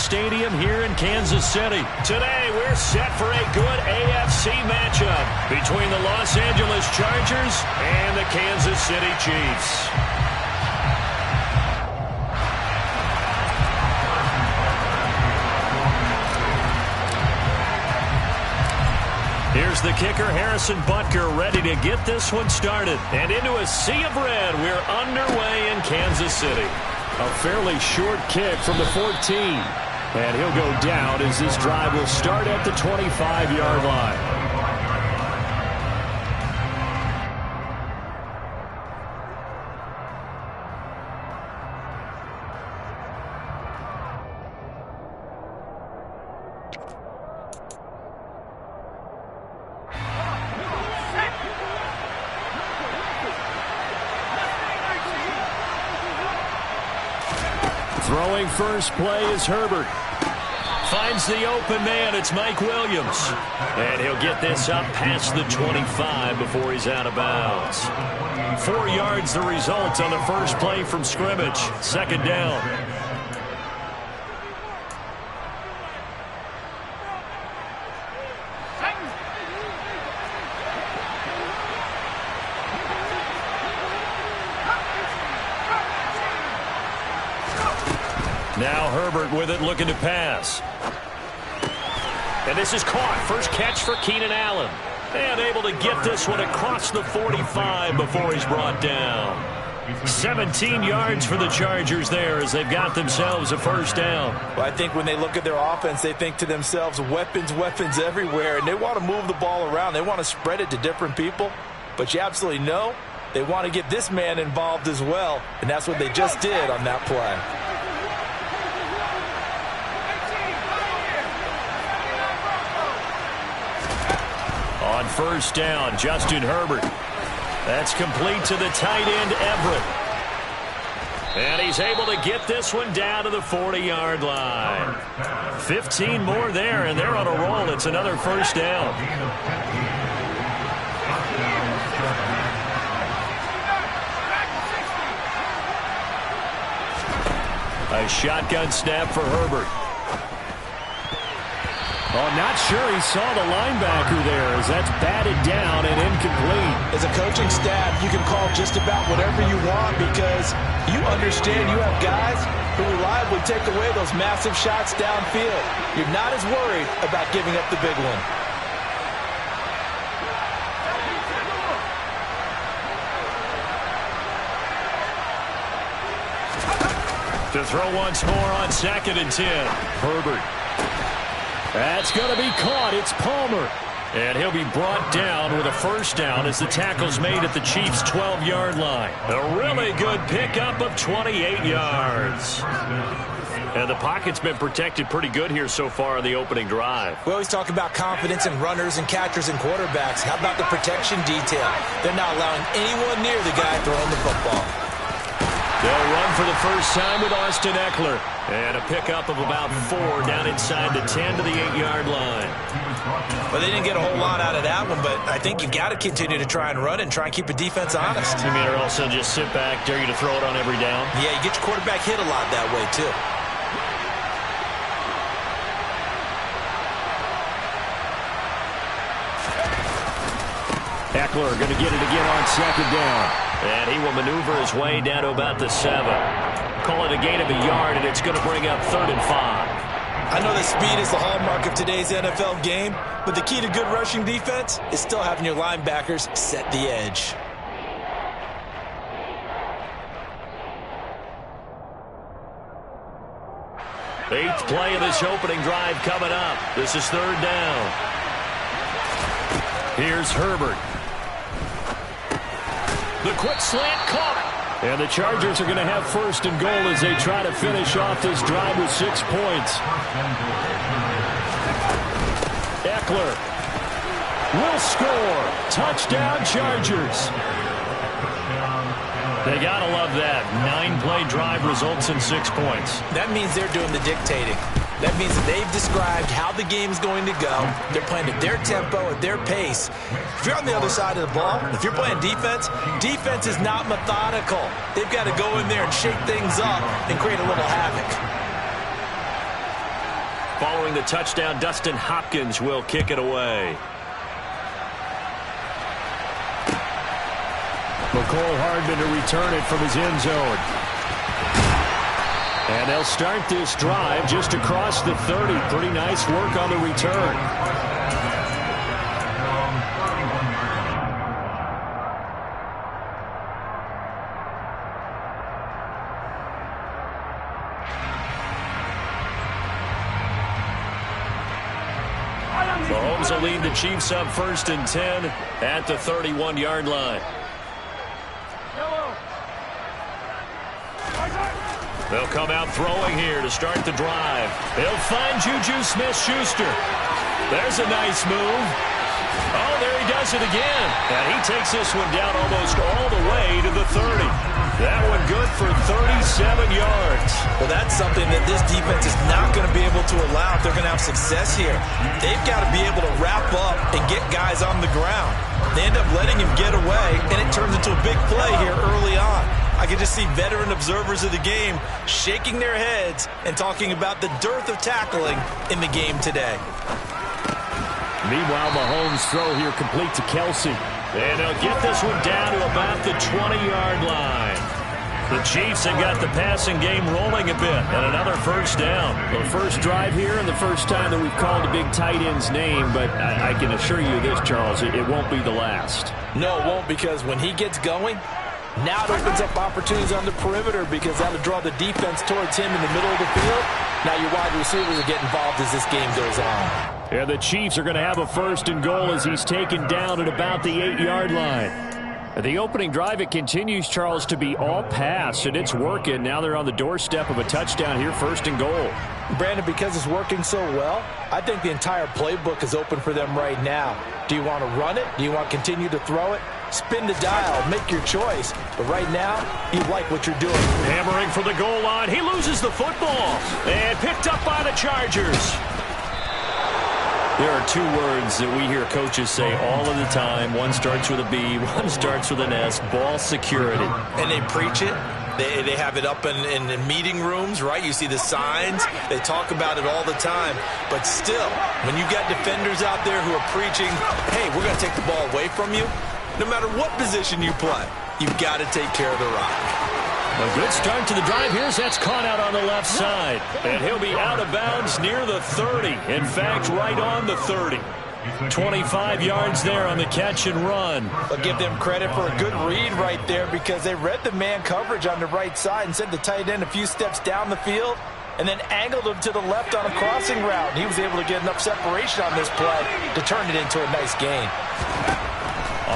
Stadium here in Kansas City. Today, we're set for a good AFC matchup between the Los Angeles Chargers and the Kansas City Chiefs. Here's the kicker, Harrison Butker, ready to get this one started. And into a sea of red, we're underway in Kansas City. A fairly short kick from the 14. And he'll go down as this drive will start at the 25-yard line. Throwing first play is Herbert. Finds the open man. It's Mike Williams. And he'll get this up past the 25 before he's out of bounds. 4 yards the result on the first play from scrimmage. Second down. Now Herbert with it, looking to pass. And this is caught. First catch for Keenan Allen. And able to get this one across the 45 before he's brought down. 17 yards for the Chargers there as they've got themselves a first down. Well, I think when they look at their offense, they think to themselves, weapons, weapons everywhere. And they want to move the ball around. They want to spread it to different people. But you absolutely know they want to get this man involved as well. And that's what they just did on that play. On first down, Justin Herbert. That's complete to the tight end, Everett. And he's able to get this one down to the 40-yard line. 15 more there, and they're on a roll. It's another first down. A shotgun snap for Herbert. Oh, not sure he saw the linebacker there as that's batted down and incomplete. As a coaching staff, you can call just about whatever you want because you understand you have guys who reliably take away those massive shots downfield. You're not as worried about giving up the big one. To throw once more on 2nd and 10. Herbert. That's going to be caught. It's Palmer. And he'll be brought down with a first down as the tackle's made at the Chiefs' 12-yard line. A really good pickup of 28 yards. And the pocket's been protected pretty good here so far on the opening drive. We always talk about confidence in runners and catchers and quarterbacks. How about the protection detail? They're not allowing anyone near the guy throwing the football. They'll run for the first time with Austin Eckler. And a pickup of about 4 down inside the 10 to the 8-yard line. Well, they didn't get a whole lot out of that one, but I think you've got to continue to try and run and try and keep a defense honest. You mean or also just sit back, dare you to throw it on every down? Yeah, you get your quarterback hit a lot that way, too. Eckler going to get it again on 2nd down. And he will maneuver his way down to about the 7. Call it a gain of a yard, and it's going to bring up 3rd and 5. I know that speed is the hallmark of today's NFL game, but the key to good rushing defense is still having your linebackers set the edge. Eighth play of this opening drive coming up. This is 3rd down. Here's Herbert. The quick slant caught. And the Chargers are going to have 1st and goal as they try to finish off this drive with 6 points. Eckler will score. Touchdown, Chargers. They got to love that. 9-play drive results in 6 points. That means they're doing the dictating. That means that they've described how the game's going to go. They're playing at their tempo, at their pace. If you're on the other side of the ball, if you're playing defense, defense is not methodical. They've got to go in there and shake things up and create a little havoc. Following the touchdown, Dustin Hopkins will kick it away. McCole Hardman to return it from his end zone. And they'll start this drive just across the 30. Pretty nice work on the return. Mahomes will lead the Chiefs up 1st and 10 at the 31-yard line. They'll come out throwing here to start the drive. They'll find Juju Smith-Schuster. There's a nice move. Oh, there he does it again. And he takes this one down almost all the way to the 30. That one good for 37 yards. Well, that's something that this defense is not going to be able to allow if they're going to have success here. They've got to be able to wrap up and get guys on the ground. They end up letting him get away, and it turns into a big play here early on. I can just see veteran observers of the game shaking their heads and talking about the dearth of tackling in the game today. Meanwhile, Mahomes' throw here complete to Kelsey. And they'll get this one down to about the 20-yard line. The Chiefs have got the passing game rolling a bit, and another first down. The first drive here and the first time that we've called a big tight end's name, but I can assure you this, Charles, it won't be the last. No, it won't, because when he gets going, now it opens up opportunities on the perimeter because that'll draw the defense towards him in the middle of the field. Now your wide receivers will get involved as this game goes on. And the Chiefs are going to have a 1st and goal as he's taken down at about the 8-yard line. The opening drive, it continues, Charles, to be all pass, and it's working. Now they're on the doorstep of a touchdown here, 1st and goal. Brandon, because it's working so well, I think the entire playbook is open for them right now. Do you want to run it? Do you want to continue to throw it? Spin the dial, make your choice. But right now, you like what you're doing. Hammering for the goal line. He loses the football. And picked up by the Chargers. There are 2 words that we hear coaches say all of the time. One starts with a B, one starts with an S. Ball security. And they preach it. They have it up in meeting rooms, right? You see the signs. They talk about it all the time. But still, when you got defenders out there who are preaching, hey, we're going to take the ball away from you, no matter what position you play, you've got to take care of the rock. A good start to the drive here. That's caught out on the left side. And he'll be out of bounds near the 30. In fact, right on the 30. 25 yards there on the catch and run. I'll give them credit for a good read right there because they read the man coverage on the right side and sent the tight end a few steps down the field and then angled him to the left on a crossing route. He was able to get enough separation on this play to turn it into a nice gain.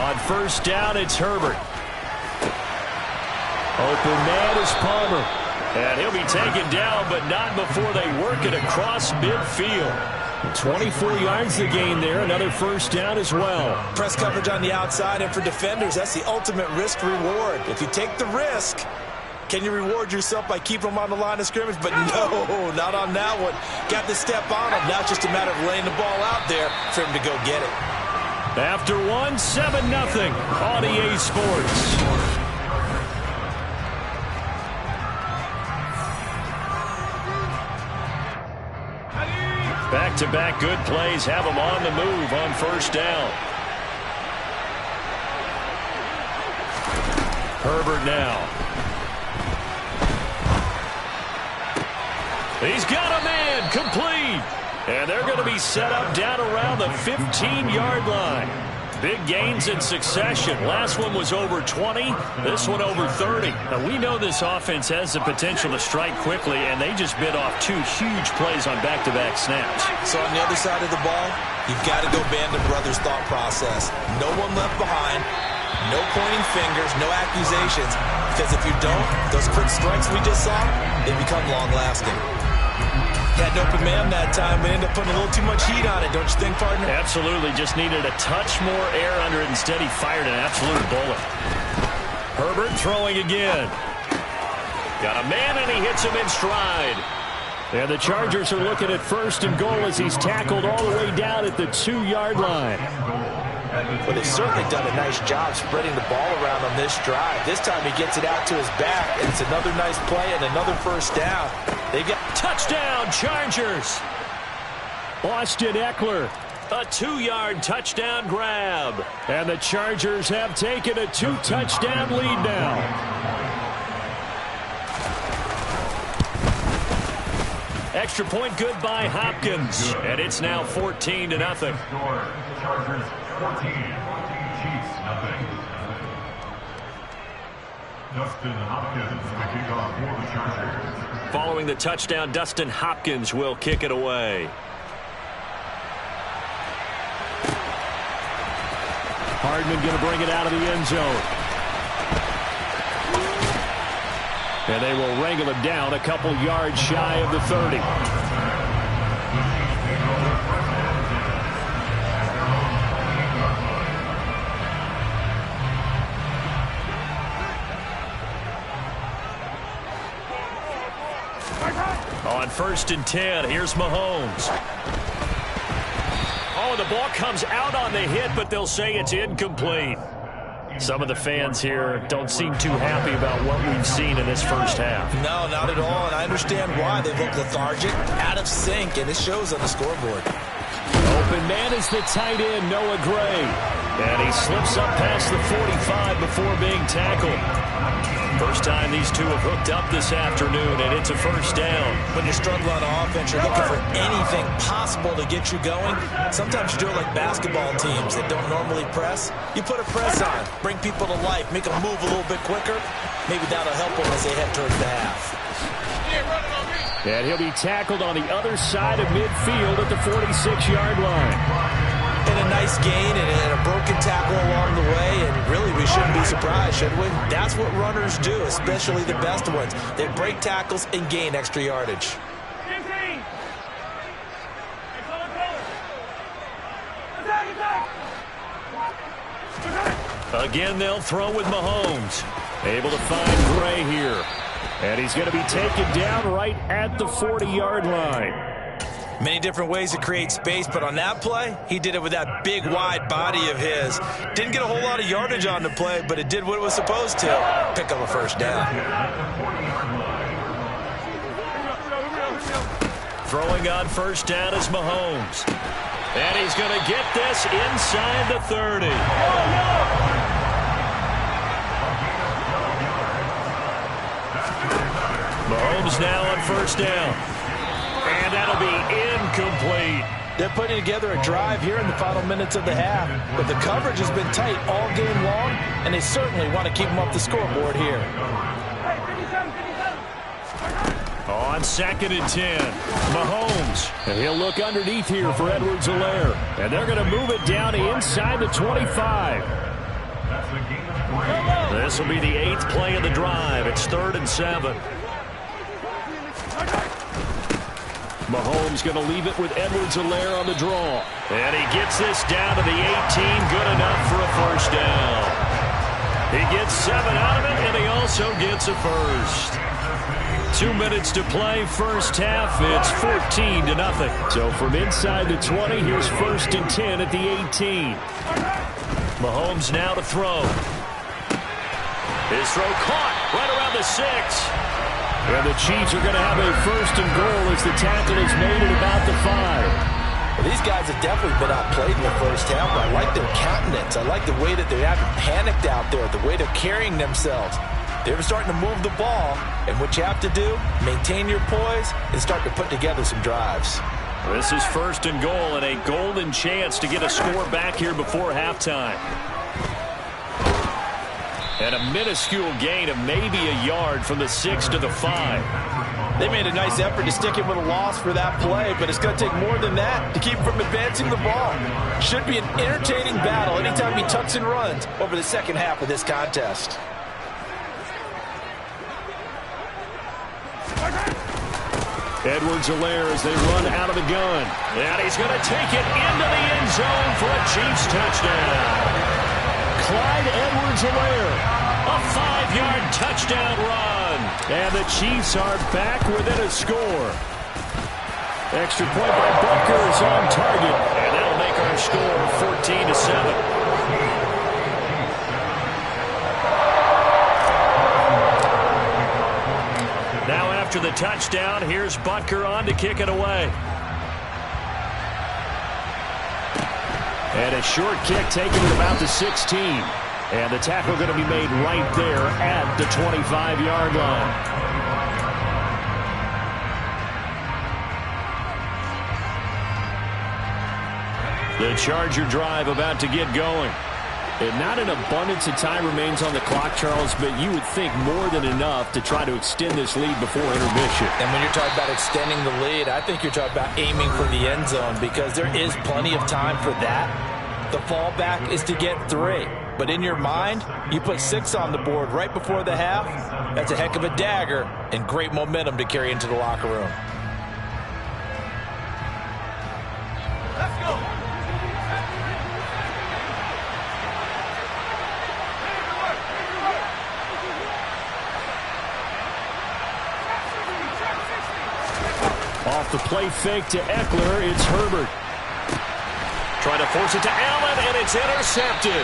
On 1st down, it's Herbert. Open man is Palmer. And he'll be taken down, but not before they work it across midfield. 24 yards the gain there. Another 1st down as well. Press coverage on the outside, and for defenders, that's the ultimate risk-reward. If you take the risk, can you reward yourself by keeping them on the line of scrimmage? But no, not on that one. Got the step on him. Now it's just a matter of laying the ball out there for him to go get it. After 1, 7-0 on EA Sports. Back-to-back good plays have them on the move on 1st down. Herbert now. He's got a man complete. And they're going to be set up down around the 15-yard line. Big gains in succession. Last one was over 20. This one over 30. Now, we know this offense has the potential to strike quickly, and they just bit off 2 huge plays on back-to-back snaps. So on the other side of the ball, you've got to go Band of Brothers thought process. No one left behind. No pointing fingers. No accusations. Because if you don't, those quick strikes we just saw, they become long-lasting. Had an open man that time, but ended up putting a little too much heat on it, don't you think, partner? Absolutely. Just needed a touch more air under it. Instead, he fired an absolute bullet. Herbert throwing again. Got a man, and he hits him in stride. And the Chargers are looking at 1st and goal as he's tackled all the way down at the 2-yard line. Well, they've certainly done a nice job spreading the ball around on this drive. This time he gets it out to his back, and it's another nice play and another 1st down. They've got touchdown, Chargers. Austin Eckler. A 2-yard touchdown grab. And the Chargers have taken a 2-touchdown lead now. Extra point good by Hopkins. And it's now 14-0. Chargers 14, Chiefs nothing. Dustin Hopkins, the kickoff for the Chargers. Following the touchdown, Dustin Hopkins will kick it away. Hardman going to bring it out of the end zone. And they will wrangle him down a couple yards shy of the 30. On 1st and 10, here's Mahomes. Oh, the ball comes out on the hit, but they'll say it's incomplete. Some of the fans here don't seem too happy about what we've seen in this first half. No, not at all, and I understand why. They look lethargic, out of sync, and it shows on the scoreboard. Open man is the tight end, Noah Gray. And he slips up past the 45 before being tackled. First time these two have hooked up this afternoon, and it's a first down. When you struggle on offense, you're looking for anything possible to get you going. Sometimes you do it like basketball teams that don't normally press. You put a press on, bring people to life, make them move a little bit quicker. Maybe that'll help them as they head towards the half. And he'll be tackled on the other side of midfield at the 46-yard line. And a nice gain and a broken tackle along the way, and really we shouldn't be surprised, should we? That's what runners do, especially the best ones. They break tackles and gain extra yardage. Again, they'll throw with Mahomes. Able to find Gray here. And he's going to be taken down right at the 40-yard line. Many different ways to create space, but on that play, he did it with that big, wide body of his. Didn't get a whole lot of yardage on the play, but it did what it was supposed to. Pick up a first down. Throwing on first down is Mahomes. And he's going to get this inside the 30. Mahomes now on first down. And that'll be incomplete. They're putting together a drive here in the final minutes of the half. But the coverage has been tight all game long, and they certainly want to keep them off the scoreboard here. On 2nd and 10, Mahomes. And he'll look underneath here for Edwards-Helaire. And they're going to move it down inside the 25. This will be the 8th play of the drive. It's 3rd and 7. Mahomes going to leave it with Edwards-Helaire on the draw. And he gets this down to the 18. Good enough for a first down. He gets 7 out of it, and he also gets a first. 2 minutes to play, first half. It's 14-0. So from inside the 20, here's 1st and 10 at the 18. Mahomes now to throw. His throw caught right around the 6. And the Chiefs are going to have a 1st and goal as the tackle is made at about the 5. Well, these guys have definitely been outplayed in the first half, but I like their countenance. I like the way that they haven't panicked out there, the way they're carrying themselves. They're starting to move the ball, and what you have to do, maintain your poise and start to put together some drives. This is 1st and goal and a golden chance to get a score back here before halftime. And a minuscule gain of maybe a yard from the 6 to the 5. They made a nice effort to stick him with a loss for that play, but it's going to take more than that to keep him from advancing the ball. Should be an entertaining battle anytime he tucks and runs over the second half of this contest. Edwards-Helaire as they run out of the gun. And he's going to take it into the end zone for a Chiefs touchdown. Clyde Edwards-Helaire, a 5-yard touchdown run. And the Chiefs are back within a score. Extra point by Butker is on target. And that'll make our score 14-7. Now after the touchdown, here's Butker on to kick it away. And a short kick taken at about the 16. And the tackle going to be made right there at the 25-yard line. The Charger drive about to get going. And not an abundance of time remains on the clock, Charles, but you would think more than enough to try to extend this lead before intermission. And when you're talking about extending the lead, I think you're talking about aiming for the end zone because there is plenty of time for that. The fallback is to get 3. But in your mind, you put 6 on the board right before the half. That's a heck of a dagger and great momentum to carry into the locker room. Let's go. Off the play fake to Eckler, it's Herbert. Trying to force it to Allen, and it's intercepted.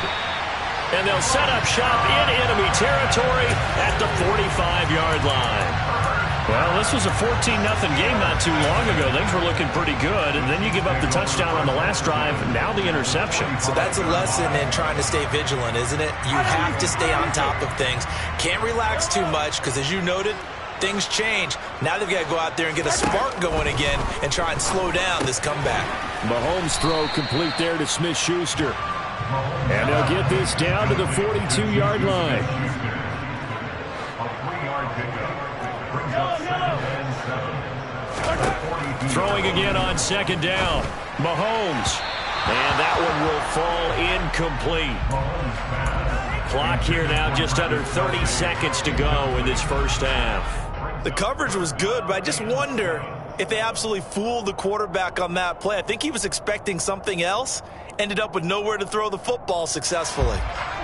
And they'll set up shop in enemy territory at the 45-yard line. Well, this was a 14-0 game not too long ago. Things were looking pretty good, and then you give up the touchdown on the last drive, now the interception. So that's a lesson in trying to stay vigilant, isn't it? You have to stay on top of things. Can't relax too much because, as you noted, things change. Now they've got to go out there and get a spark going again and try and slow down this comeback. Mahomes' throw complete there to Smith-Schuster. And they'll get this down to the 42-yard line. Throwing again on second down. Mahomes. And that one will fall incomplete. Clock here now just under 30 seconds to go in this first half. The coverage was good, but I just wonder if they absolutely fooled the quarterback on that play. I think he was expecting something else. Ended up with nowhere to throw the football successfully.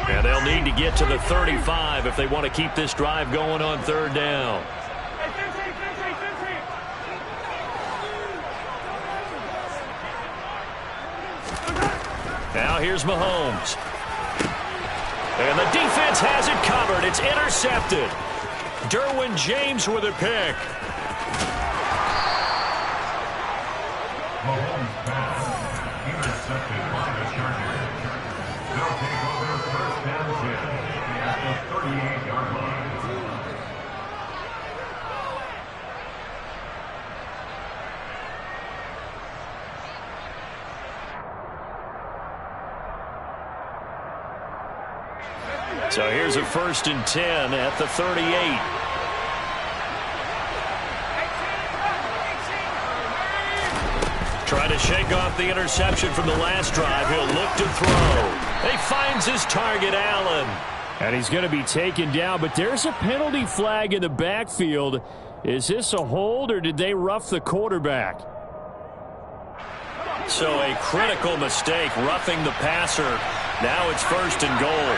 And they'll need to get to the 35 if they want to keep this drive going on third down. Now here's Mahomes. And the defense has it covered. It's intercepted. Derwin James with a pick. Mahomes pass intercepted by the Chargers. They'll take over first and 10 at the 38-yard line. So here's a 1st and 10 at the 38. Trying to shake off the interception from the last drive. He'll look to throw. He finds his target, Allen. And he's going to be taken down, but there's a penalty flag in the backfield. Is this a hold, or did they rough the quarterback? So a critical mistake, roughing the passer. Now it's 1st and goal.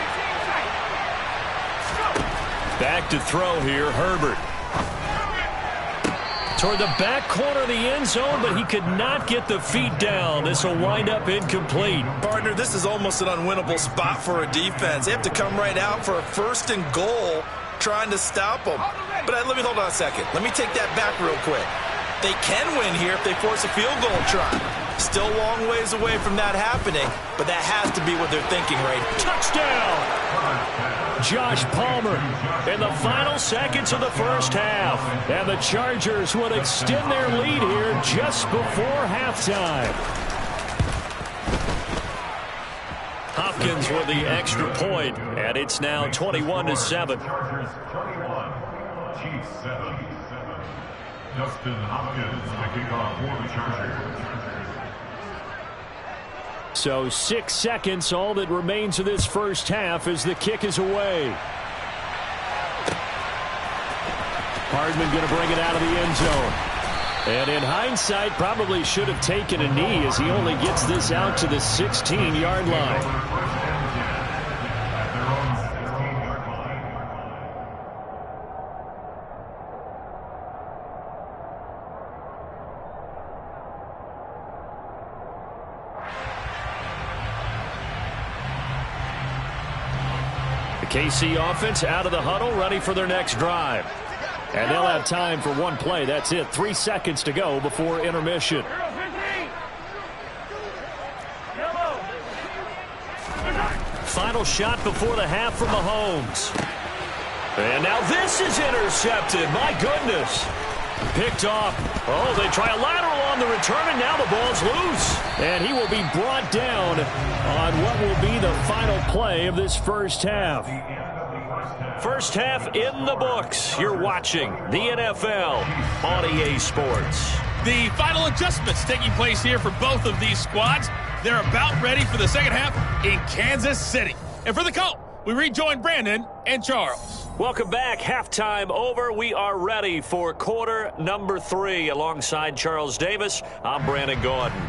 Back to throw here, Herbert. Toward the back corner of the end zone, but he could not get the feet down. This will wind up incomplete. Partner, this is almost an unwinnable spot for a defense. They have to come right out for a 1st and goal trying to stop them. But let me hold on a second. Let me take that back real quick. They can win here if they force a field goal try. Still a long ways away from that happening, but that has to be what they're thinking right now. Touchdown! Josh Palmer in the final seconds of the first half. And the Chargers will extend their lead here just before halftime. Hopkins with the extra point, and it's now 21-7. Chargers 21, Chiefs 7. Justin Hopkins to kick off for the Chargers. So 6 seconds, all that remains of this first half as the kick is away. Hardman going to bring it out of the end zone. And in hindsight, probably should have taken a knee as he only gets this out to the 16-yard line. KC offense out of the huddle, ready for their next drive. And they'll have time for one play. That's it. 3 seconds to go before intermission. final shot before the half from Mahomes. And now this is intercepted. My goodness. Picked off. Oh, they try a lateral on the return, and now the ball's loose. And he will be brought down on what will be the final play of this first half. First half in the books. You're watching the NFL on EA Sports. The final adjustments taking place here for both of these squads. They're about ready for the second half in Kansas City. And for the call, we rejoin Brandon and Charles. Welcome back. Halftime over. We are ready for quarter number 3. Alongside Charles Davis, I'm Brandon Gordon.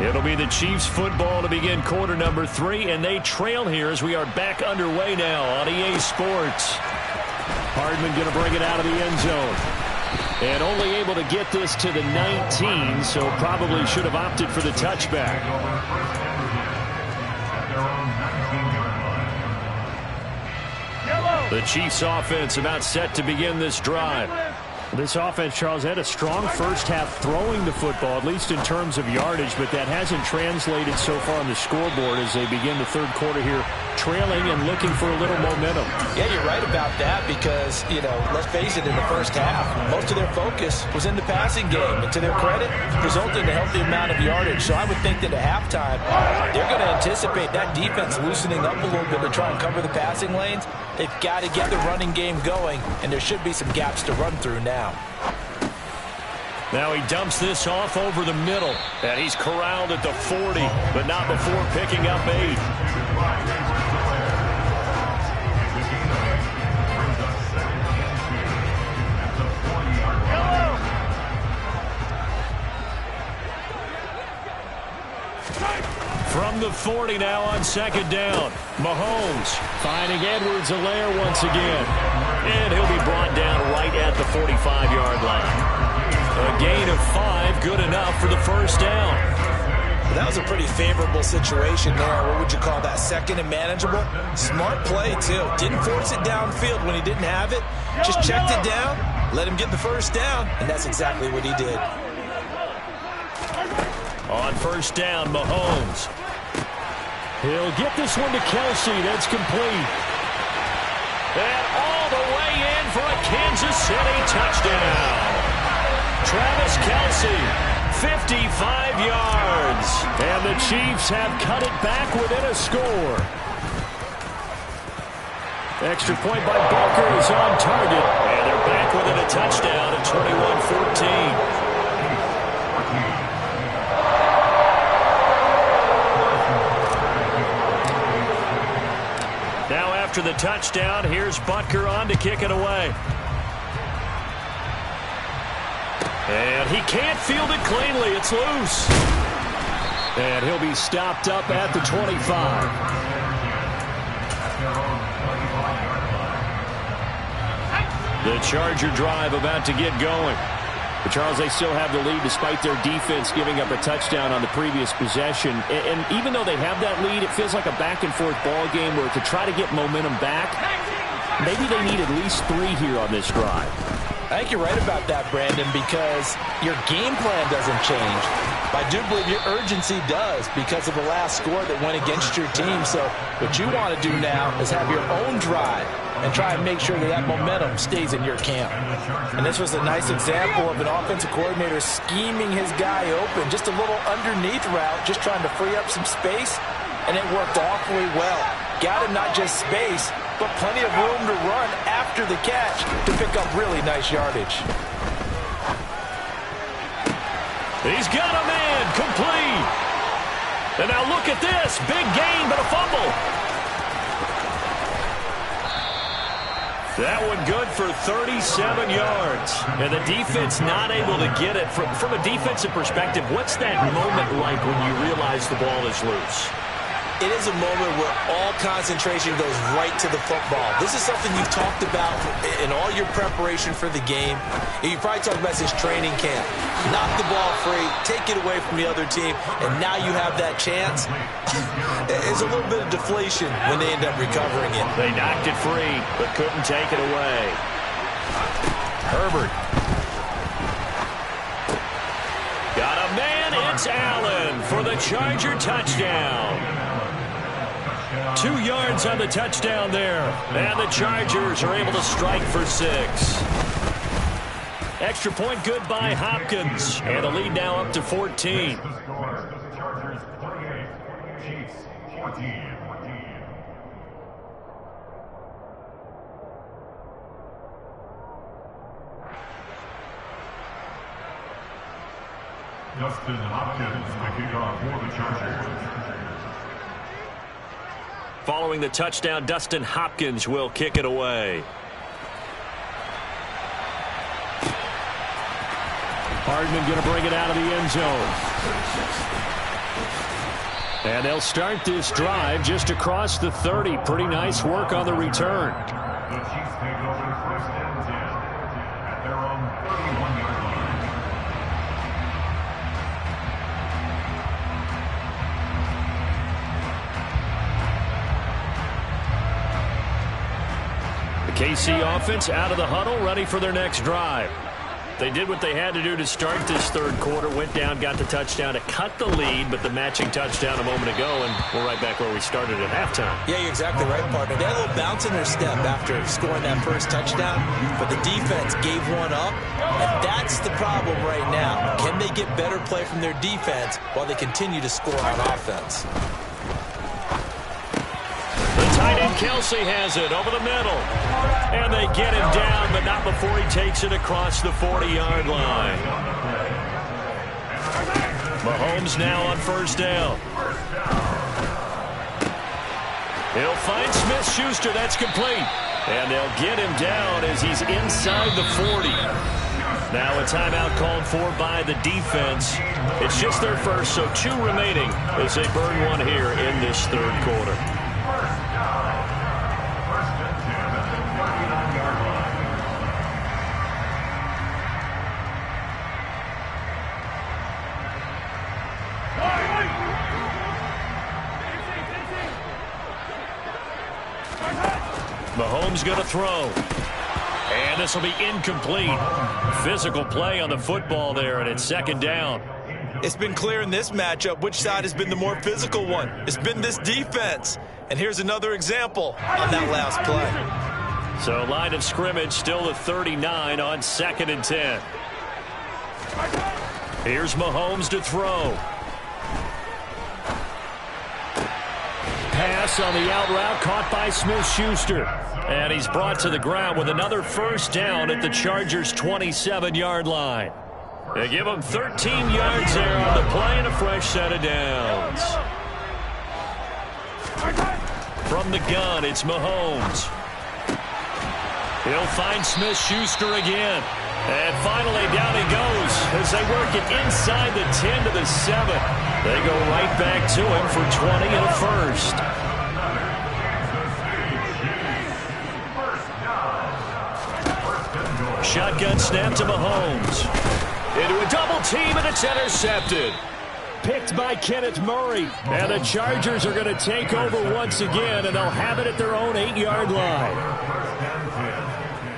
It'll be the Chiefs football to begin quarter number 3, and they trail here as we are back underway now on EA Sports. Hardman going to bring it out of the end zone. And only able to get this to the 19, so probably should have opted for the touchback. The Chiefs offense about set to begin this drive. This offense, Charles, had a strong first half throwing the football, at least in terms of yardage, but that hasn't translated so far on the scoreboard as they begin the third quarter here, trailing and looking for a little momentum. Yeah, you're right about that because, let's face it, in the first half, most of their focus was in the passing game. And to their credit, resulted in a healthy amount of yardage. So I would think that at halftime, they're going to anticipate that defense loosening up a little bit to try and cover the passing lanes. They've got to get the running game going, and there should be some gaps to run through now. Now he dumps this off over the middle, and he's corralled at the 40, but not before picking up 8. From the 40 now on second down. Mahomes finding Edwards-Helaire once again. And he'll be brought down right at the 45-yard line. A gain of 5, good enough for the first down. That was a pretty favorable situation there. What would you call that? Second and manageable? Smart play, too. Didn't force it downfield when he didn't have it. Just checked it down, let him get the first down, and that's exactly what he did. On first down, Mahomes. He'll get this one to Kelsey. That's complete. And all the way in for a Kansas City touchdown. Travis Kelsey, 55 yards. And the Chiefs have cut it back within a score. Extra point by Barker is on target. And they're back within a touchdown at 21-14. Now after the touchdown, here's Butker on to kick it away. And he can't field it cleanly. It's loose. And he'll be stopped up at the 25. The Charger drive about to get going. But Charles, they still have the lead despite their defense giving up a touchdown on the previous possession. And even though they have that lead, it feels like a back-and-forth ball game where to try to get momentum back, maybe they need at least 3 here on this drive. I think you're right about that, Brandon, because your game plan doesn't change. I do believe your urgency does because of the last score that went against your team. So what you want to do now is have your own drive and try and make sure that that momentum stays in your camp. And this was a nice example of an offensive coordinator scheming his guy open, just a little underneath route, just trying to free up some space, and it worked awfully well. Got him not just space, but plenty of room to run after the catch to pick up really nice yardage. He's got a man, complete. And now look at this, big gain, but a fumble. That one good for 37 yards. And the defense not able to get it. From a defensive perspective, what's that moment like when you realize the ball is loose? it is a moment where all concentration goes right to the football. This is something you've talked about in all your preparation for the game. And you probably talked about since training camp. Knock the ball free, take it away from the other team, and now you have that chance. There's a little bit of deflation when they end up recovering it. They knocked it free, but couldn't take it away. Herbert. Got a man, it's Allen for the Charger touchdown. 2 yards on the touchdown there. And the Chargers are able to strike for 6. Extra point good by Hopkins. And the lead now up to 14. Chargers 38, Chiefs 14. Justin Hopkins, the kickoff for the Chargers. Following the touchdown, Dustin Hopkins will kick it away. Hardman going to bring it out of the end zone. And they'll start this drive just across the 30. Pretty nice work on the return. The Chiefs take over first and 10 at their own 31-yard line. The KC offense out of the huddle, ready for their next drive. They did what they had to do to start this third quarter, went down, got the touchdown to cut the lead, but the matching touchdown a moment ago, and we're right back where we started at halftime. Yeah, you're exactly right, partner. They had a little bounce in their step after scoring that first touchdown, but the defense gave one up, and that's the problem right now. Can they get better play from their defense while they continue to score on offense? The tight end Kelsey has it over the middle. And they get him down, but not before he takes it across the 40-yard line. Mahomes now on first down. He'll find Smith-Schuster. That's complete. And they'll get him down as he's inside the 40. Now a timeout called for by the defense. It's just their first, so 2 remaining as they burn one here in this third quarter. Mahomes going to throw. And this will be incomplete. Physical play on the football there, and it's second down. It's been clear in this matchup which side has been the more physical one. It's been this defense. And here's another example on that last play. So line of scrimmage still the 39 on 2nd and 10. Here's Mahomes to throw. Pass on the out route caught by Smith-Schuster. And he's brought to the ground with another first down at the Chargers' 27-yard line. They give him 13 yards there on the play and a fresh set of downs. From the gun, it's Mahomes. He'll find Smith-Schuster again. And finally, down he goes as they work it inside the 10 to the 7. They go right back to him for 20 and a first. Shotgun snap to Mahomes. Into a double team, and it's intercepted. Picked by Kenneth Murray. And the Chargers are going to take over once again, and they'll have it at their own 8-yard line.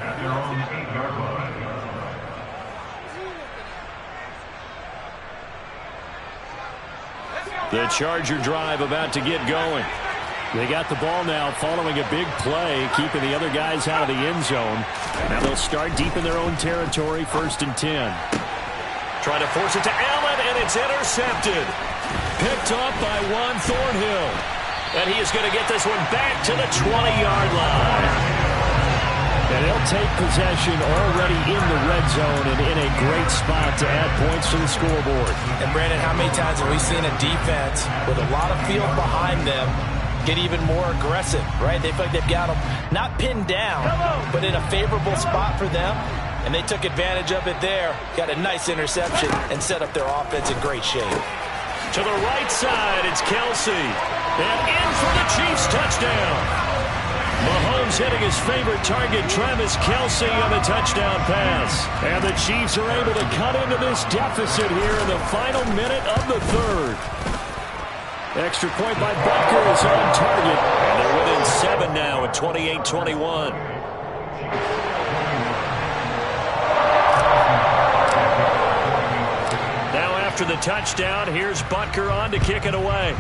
At their own 8-yard line. The Charger drive about to get going. They got the ball now following a big play, keeping the other guys out of the end zone. Now they'll start deep in their own territory, 1st and 10. Trying to force it to Allen, and it's intercepted. Picked up by Juan Thornhill. And he is going to get this one back to the 20-yard line. And he'll take possession already in the red zone and in a great spot to add points to the scoreboard. And Brandon, how many times have we seen a defense with a lot of field behind them get even more aggressive, right? They feel like they've got them not pinned down, but in a favorable spot for them. And they took advantage of it there, got a nice interception, and set up their offense in great shape. To the right side, it's Kelsey. And in for the Chiefs touchdown. Mahomes hitting his favorite target, Travis Kelce, on the touchdown pass. And the Chiefs are able to cut into this deficit here in the final minute of the third. Extra point by Butker is on target. And they're within 7 now at 28-21. Now after the touchdown, here's Butker on to kick it away.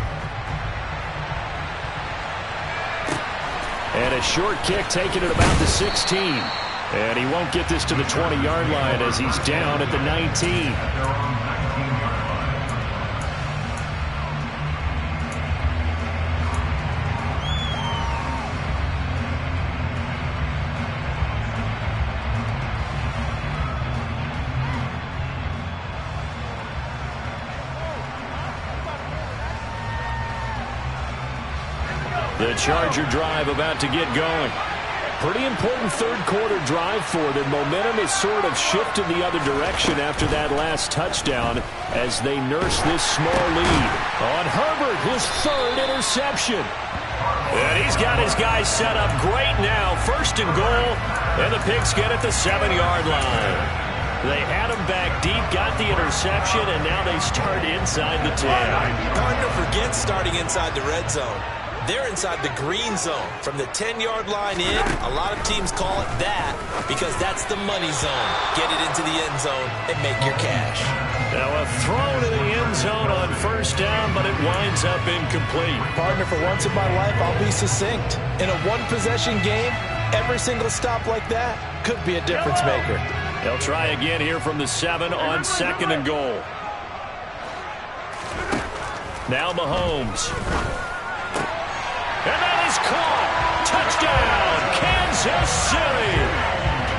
And a short kick taken at about the 16. And he won't get this to the 20-yard line as he's down at the 19. The Charger drive about to get going. Pretty important third-quarter drive for them. Momentum has sort of shifted the other direction after that last touchdown as they nurse this small lead. On Herbert, his third interception. And he's got his guys set up great now. First and goal, and the Pigs get at the 7-yard line. They had him back deep, got the interception, and now they start inside the 10. Hard to forget starting inside the red zone. They're inside the green zone. From the 10-yard line in, a lot of teams call it that because that's the money zone. Get it into the end zone and make your cash. Now a throw to the end zone on first down, but it winds up incomplete. Partner, for once in my life, I'll be succinct. In a one-possession game, every single stop like that could be a difference maker. They'll try again here from the 7 on second and goal. Now Mahomes. And that is caught. Touchdown, Kansas City.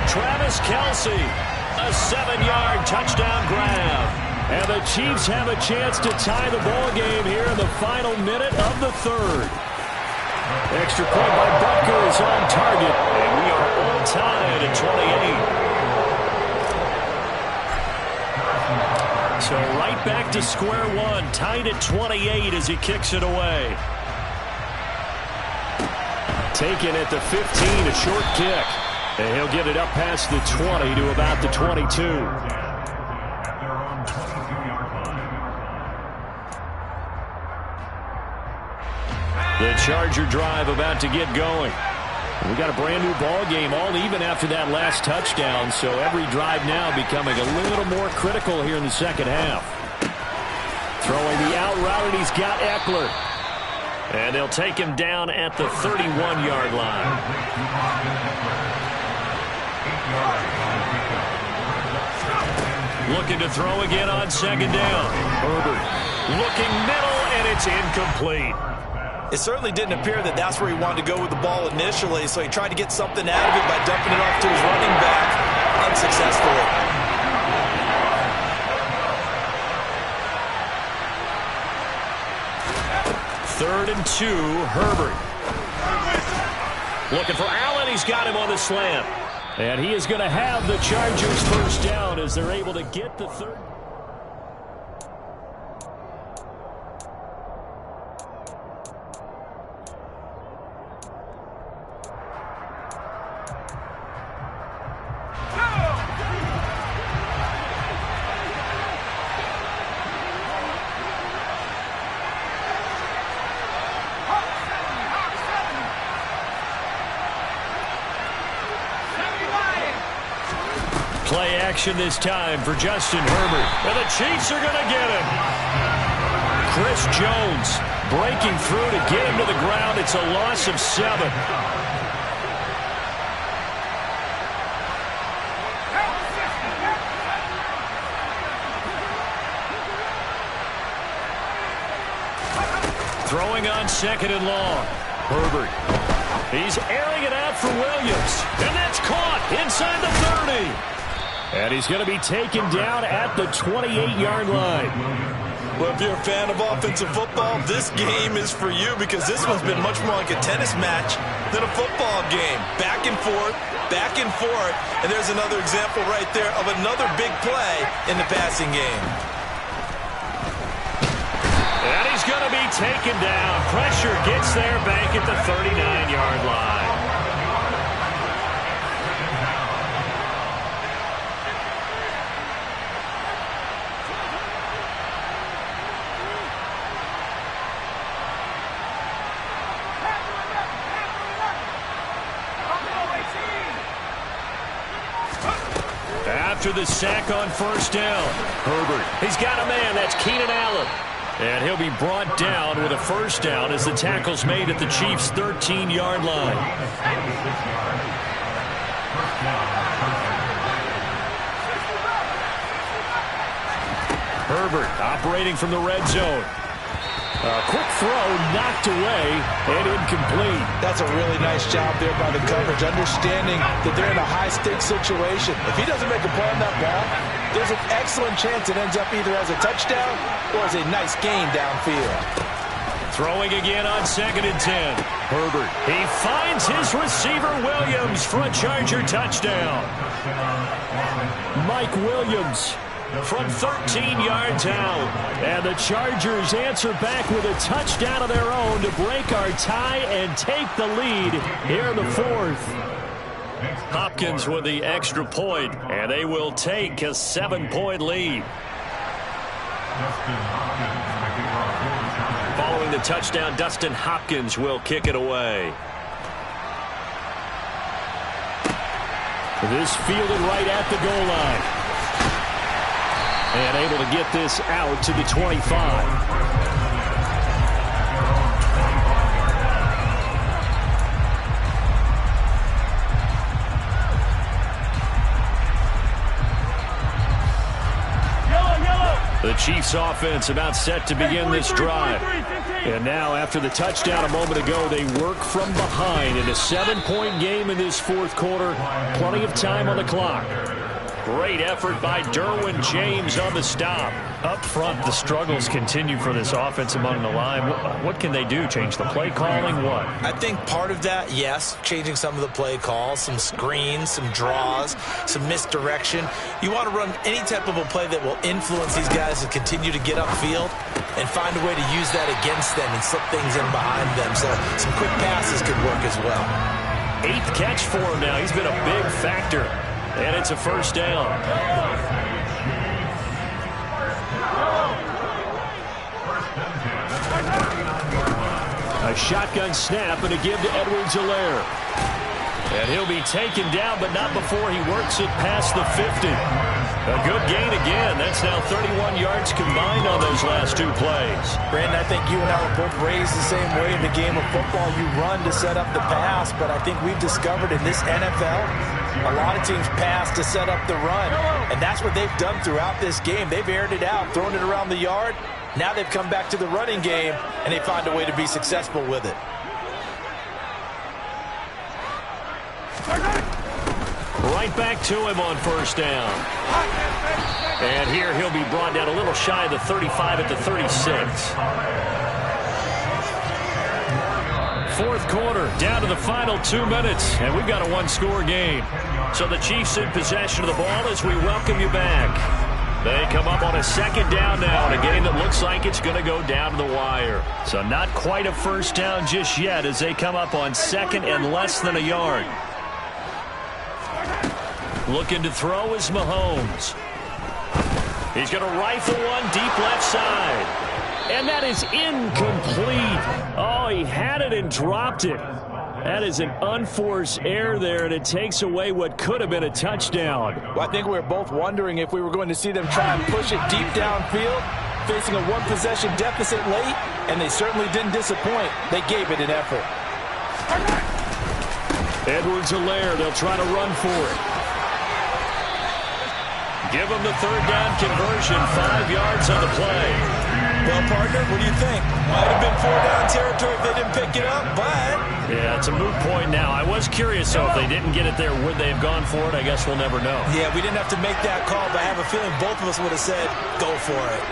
Travis Kelce, a 7-yard touchdown grab. And the Chiefs have a chance to tie the ball game here in the final minute of the third. Extra point by Butker is on target. And we are all tied at 28. So right back to square one, tied at 28 as he kicks it away. Taken at the 15, a short kick. And he'll get it up past the 20 to about the 22. The Charger drive about to get going. We got a brand new ball game, all even after that last touchdown, so every drive now becoming a little more critical here in the second half. Throwing the out route, and he's got Eckler. And they'll take him down at the 31-yard line. Looking to throw again on second down. Herbert looking middle, and it's incomplete. It certainly didn't appear that that's where he wanted to go with the ball initially, so he tried to get something out of it by dumping it off to his running back unsuccessfully. Third and 2, Herbert. Looking for Allen. He's got him on the slant. And he is going to have the Chargers first down as they're able to get the third. Play action this time for Justin Herbert. And the Chiefs are going to get him. Chris Jones breaking through to get him to the ground. It's a loss of 7. Throwing on second and long. Herbert. He's airing it out for Williams. And that's caught inside the 30. And he's going to be taken down at the 28-yard line. Well, if you're a fan of offensive football, this game is for you because this one's been much more like a tennis match than a football game. Back and forth, and there's another example right there of another big play in the passing game. And he's going to be taken down. Pressure gets there back at the 39-yard line. After the sack on first down, Herbert, he's got a man. That's Keenan Allen. And he'll be brought down with a first down as the tackle's made at the Chiefs' 13-yard line. Herbert operating from the red zone. A quick throw knocked away and incomplete. That's a really nice job there by the coverage, understanding that they're in a high-stakes situation. If he doesn't make a play on that ball, there's an excellent chance it ends up either as a touchdown or as a nice gain downfield. Throwing again on 2nd and 10. Herbert, he finds his receiver Williams for a Charger touchdown. Mike Williams from 13 yards out. And the Chargers answer back with a touchdown of their own to break our tie and take the lead here in the 4th. Hopkins with the extra point, and they will take a 7-point lead. Following the touchdown, Dustin Hopkins will kick it away. This fielded right at the goal line. And able to get this out to the 25. The Chiefs offense about set to begin this drive. And now after the touchdown a moment ago, they work from behind in a 7-point game in this 4th quarter. Plenty of time on the clock. Great effort by Derwin James on the stop. Up front, the struggles continue for this offense among the line. What can they do? Change the play calling? What? I think part of that, yes, changing some of the play calls, some screens, some draws, some misdirection. You want to run any type of a play that will influence these guys to continue to get upfield and find a way to use that against them and slip things in behind them. So some quick passes could work as well. 8th catch for him now. He's been a big factor. And it's a first down. A shotgun snap and a give to Edwards-Helaire. And he'll be taken down, but not before he works it past the 50. A good gain again. That's now 31 yards combined on those last 2 plays. Brandon, I think you and I were both raised the same way in the game of football. You run to set up the pass, but I think we've discovered in this NFL, a lot of teams pass to set up the run, and that's what they've done throughout this game. They've aired it out, thrown it around the yard. Now they've come back to the running game, and they find a way to be successful with it. Right back to him on first down. And here he'll be brought down a little shy of the 35 at the 36. 4th quarter, down to the final 2 minutes, and we've got a 1-score game. So the Chiefs in possession of the ball as we welcome you back. They come up on a 2nd down now in a game that looks like it's going to go down to the wire. So not quite a first down just yet as they come up on 2nd and less than a yard. Looking to throw is Mahomes. He's going to rifle one deep left side. And that is incomplete. Oh, he had it and dropped it. That is an unforced error there, and it takes away what could have been a touchdown. Well, I think we were both wondering if we were going to see them try and push it deep downfield, facing a 1-possession deficit late, and they certainly didn't disappoint. They gave it an effort. Edwards-Helaire, they'll try to run for it. Give them the 3rd down conversion, 5 yards on the play. Well, partner, what do you think? Might have been 4-down territory if they didn't pick it up, but... Yeah, it's a moot point now. I was curious, though, if they didn't get it there, would they have gone for it? I guess we'll never know. Yeah, we didn't have to make that call, but I have a feeling both of us would have said, go for it.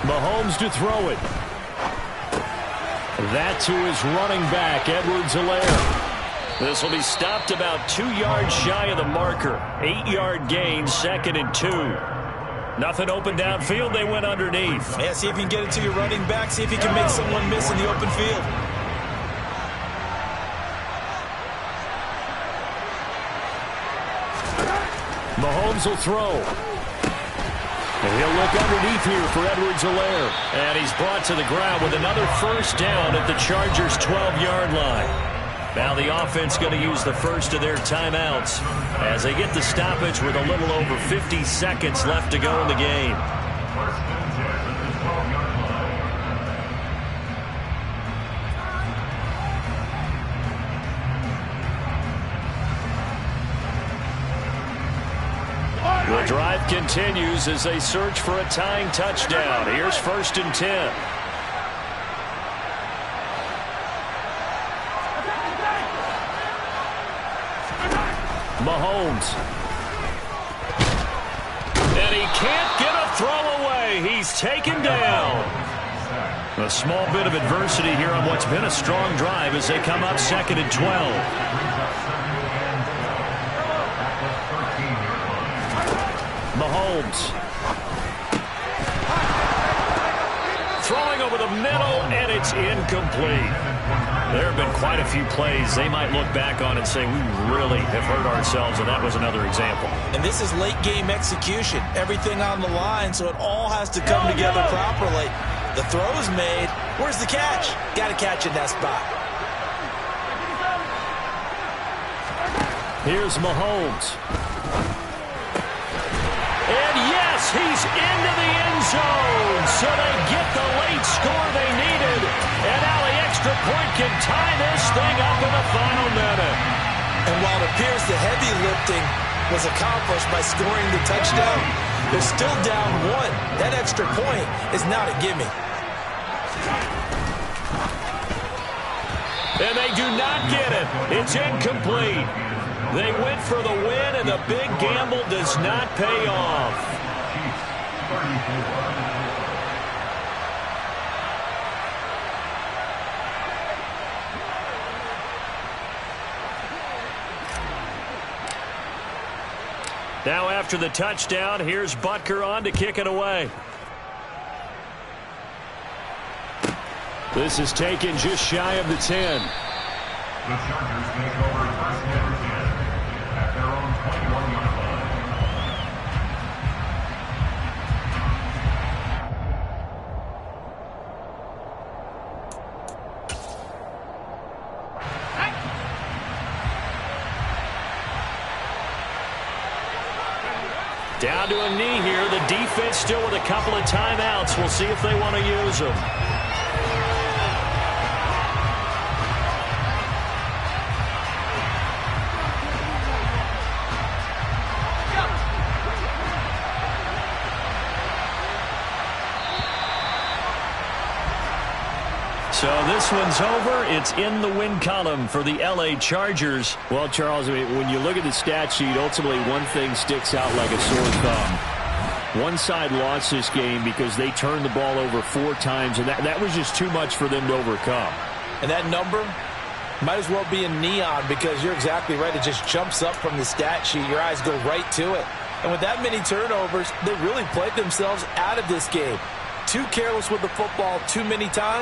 Mahomes to throw it. That to his running back, Edwards-Helaire. This will be stopped about 2 yards shy of the marker. 8-yard gain, 2nd and 2. Nothing open downfield. They went underneath. Yeah, see if you can get it to your running back. See if you can make someone miss in the open field. Mahomes will throw. And he'll look underneath here for Edwards-Helaire. And he's brought to the ground with another first down at the Chargers' 12-yard line. Now the offense going to use the first of their timeouts as they get the stoppage with a little over 50 seconds left to go in the game. First and 10 at the 12-yard line. The drive continues as they search for a tying touchdown. Here's first and 10. Mahomes. And he can't get a throw away. He's taken down. A small bit of adversity here on what's been a strong drive as they come up second and 12. Mahomes. Throwing over the middle, and it's incomplete. There have been quite a few plays they might look back on and say, we really have hurt ourselves, and that was another example. And this is late game execution. Everything on the line, so it all has to come together properly. The throw's made. Where's the catch? Got to catch in that spot. Here's Mahomes. And yes, he's into the end zone. So they get the late score they needed. And now the extra point can tie this thing up in the final minute. And while it appears the heavy lifting was accomplished by scoring the touchdown, they're still down one. That extra point is not a gimme. And they do not get it. It's incomplete. They went for the win, and the big gamble does not pay off. Now after the touchdown, here's Butker on to kick it away. This is taken just shy of the 10. The Chargers take over first and 10 at their own 21-yard line. Down to a knee here. The defense still with a couple of timeouts. We'll see if they want to use them. So this one's over. It's in the win column for the L.A. Chargers. Well, Charles, I mean, when you look at the stat sheet, ultimately one thing sticks out like a sore thumb. One side lost this game because they turned the ball over 4 times, and that was just too much for them to overcome. And that number might as well be in neon because you're exactly right. It just jumps up from the stat sheet. Your eyes go right to it. And with that many turnovers, they really played themselves out of this game. Too careless with the football too many times.